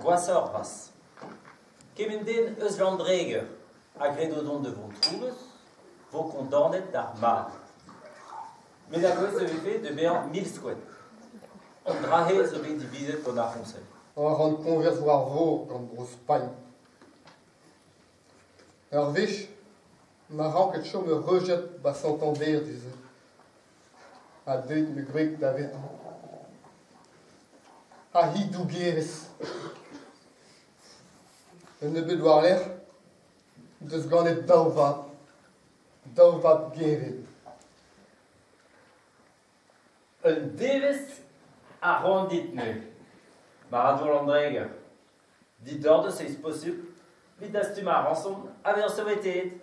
voissor was. Kemenden eus landreger, agredodon de vos troubles, vos condamnet d'ar mal. Mais la cause de fait de béant 1000 squat. On drahe zo bet diviset von ar conseil. On rend converse war vo gant bros pagne. Ur vech, ma ran ket chom me rejet ba s'entender dize. A deut me grek da vet. A hi dougerez. Un ne bet war l'air, deus ganet daovat gevet. Un deves a rondit nu. Maradou landreger. Dit d'ordre c'est possible. Vite d'astu ma rançon, avec un sauveté.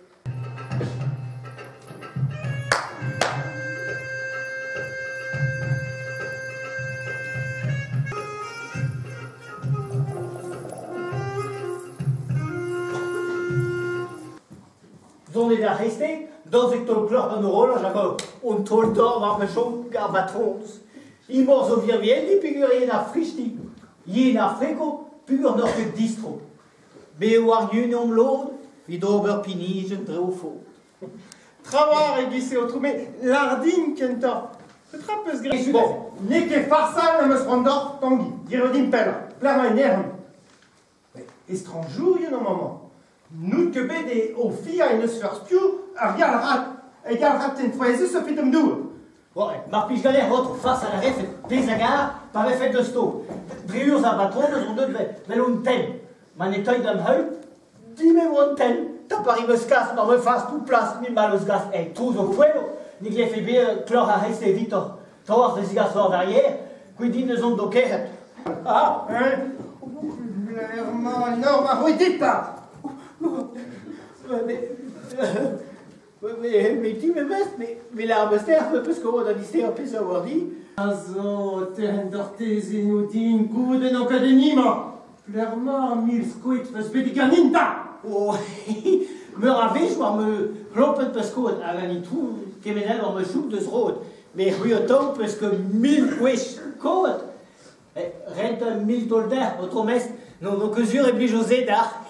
Zon est resté dans le clore de nos rôles, on tol d'or dans le champ garbatrons. Il mort au virviel, il figure a frichti. Il a fréco, pur nord que distro. Mais war union l'autre, vid ober pinige dreu faux. Travar et glissé au trou, mais l'ardine kenta. C'est très peu ce gré. Bon, n'est que farsal ne me sprendor tangi. Dire d'impel, plama nern. Étrangeau, il y a un moment. Nous que bede aux filles à une sphère spiou, à regarder rat. Et qu'à rat une fois, ça fait de m'dou. Ouais, Marpige galère autre face à la ref, des agarres, par effet de sto. Driurs à batron, nous ont deux de l'ontaine. Manetoy d'un heu, dis-moi l'ontaine. T'as pas me casse, dans me face tout place, mi mal os gas, et tous au fuego. Ni que les fait bien, chlore à rester vite. T'as des gars sur derrière, qui dit nous ont doquet. Ah, hein? Non, ma oui, dites pas. Mais tu me messes, mais l'arbre sterbe, parce qu'on a dit un peu savoir dit. Also, ten d'ortese inudin, goude en académie, Clairement, 1000 squid, fes bedicaninta. Oh, me ravais, je me kloppen parce qu'on a gagné tout, kemenel on me chouk de ce road. Mais ruyoton, parce que 1000 wish code. Rente 1000 dollar, autre messe, nos cusures et puis José d'art.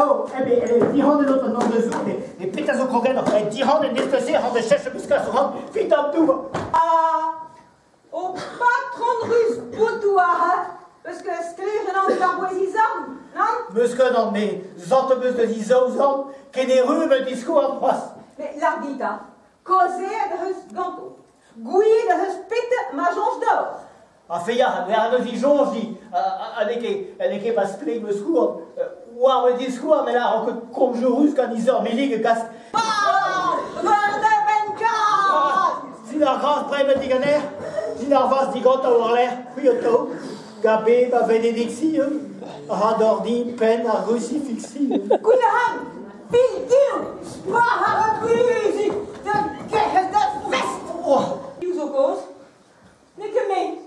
Oh, eh bien, diront de notre nom de jour, les pétas au crogan, diront de déstosser, rend de cherche jusqu'à se rendre, vite en tout. Ah, au patron de russe, boutoir, parce que ce que les gens de l'arboisisant, non? Monsieur, non, mais, zantebus de disant, qu'est des rues, me discours en face. Mais l'ardita, causer de russe ganto, gouiller de russe pite, ma jonge d'or. Ah, fait ya, vers le vision, je dis, avec les passe play me secours, ou un discours, mais là, comme je russe, quand ils ont mes ligues, casse. Ah, Si la grâce près me diganer, si la vase digante à avoir l'air, puis auto, gabé, ma bénédiction, radordi, peine, à crucifixi. Gouinahan, Pildiu, Bahar musique, de guerre de fest. Oh, Nous au cause, n'est que mes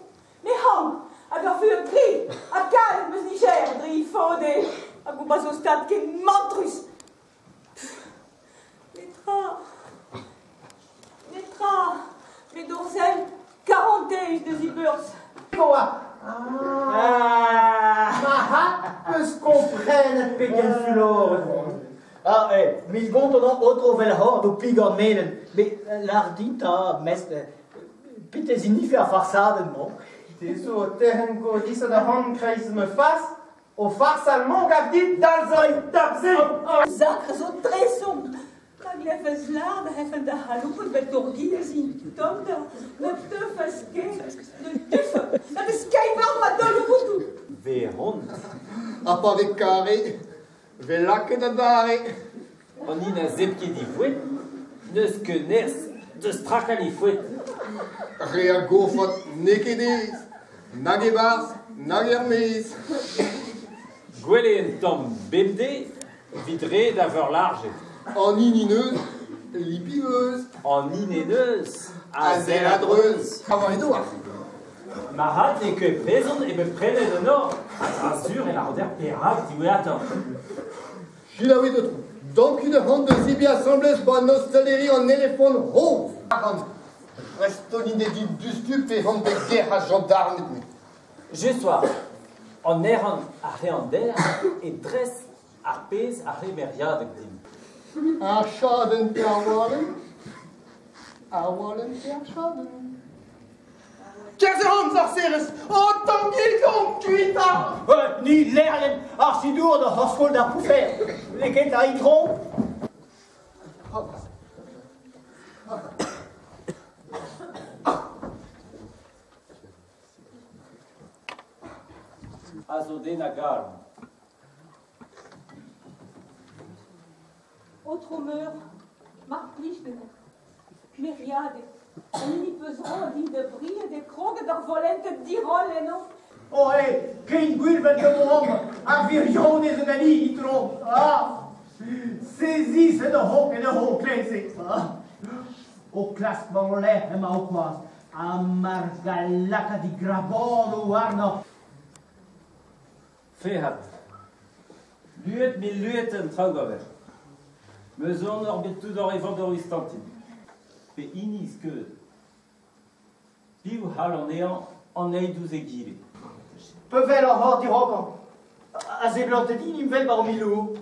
hangs, à leur fur cri, à calme, niger, drifondé, à goubas au stade qui mentrus. Les trains, mes dorsales, 40 de ziburs. Quoi? Ah, ma peut se comprenne, pégal fulor. ah, mille gonds on a autre velhord ou pigon melen, mais l'ardita, mest, pitezini fait à farsade, non? T'es so terrengo dis de handkreis me face, au farsalement gavdit dans un tapsé. Zakre zo tresum. Tag lefes lard, hefen de haloup, bet torgilesi. Tom de tufes ke, de tuffe. Dat is keivard ma dolloutou. Verhond. Apa avec carré, velak de dare. On y n'a zepke di fouet, neus que nes, de stracali fouet. Rea gofot nekedez, nagebars, nagermez. Gwele en tom bemde, vidré d'avoir large. En inineuse, lipiveuse, En inéneuse, à zéladreuse. Avant les doigts. Marat et que présent et me prennent de nord. Azur et la rodère pérac du attend. Gilaoui de trou. Donc une ronde de si bien sembleuse bonne nostalerie en éléphant rose. Restoliner du stup et ronde de guerre à gendarme. Je sois en errant à Reander et dresse arpes à Remeria de Gdim. Achaden te awalen te achaden. Kerzeron Zarceres, oh Tanguy donc cuita! Ni lærlen archidur de hoskol der pufer. Lægget der i tro. Azodena Garm. Autrumeur, Marplichten, Myriade, en pesant die de brie de krogen der volente dirollen. Oh, hey, geen guurben de moom. A virion is een i tro. Ah, saisis de hoek en de hoek lees. O klas van leh en ook was. Amargalaka di grabolo warno. Fehat. Luet mi lueten traugaver. Me zon orbit tout d'or evant d'or istantin. Pe inis que piu hal en ean en eidouz egile. Pevel ar di rogan. A zeblantedin im vel bar milou.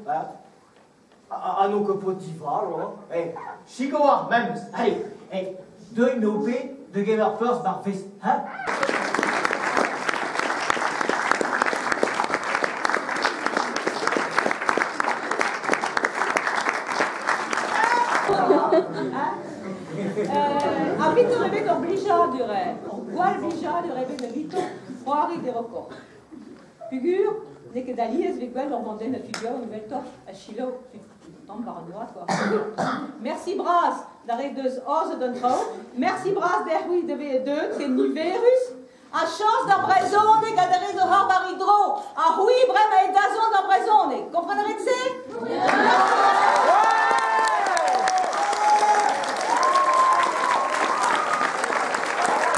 A no que potival, eh. Chico ar mems. Allez, eh, deux no pe de gever first bar fest, hein? A vite rêver d'obligeadure. Qual obligeadure de vito fuori de record. Figure, n'est que d'alliés avec elle leur vendait une figure, une nouvelle torche à Chilo. Tombe par un quoi. Merci Bras, d'arrêt de os d'un trou. Merci Bras d'Herwi de V2, que ni virus. A chance d'abraison, des gadérés de Harvard.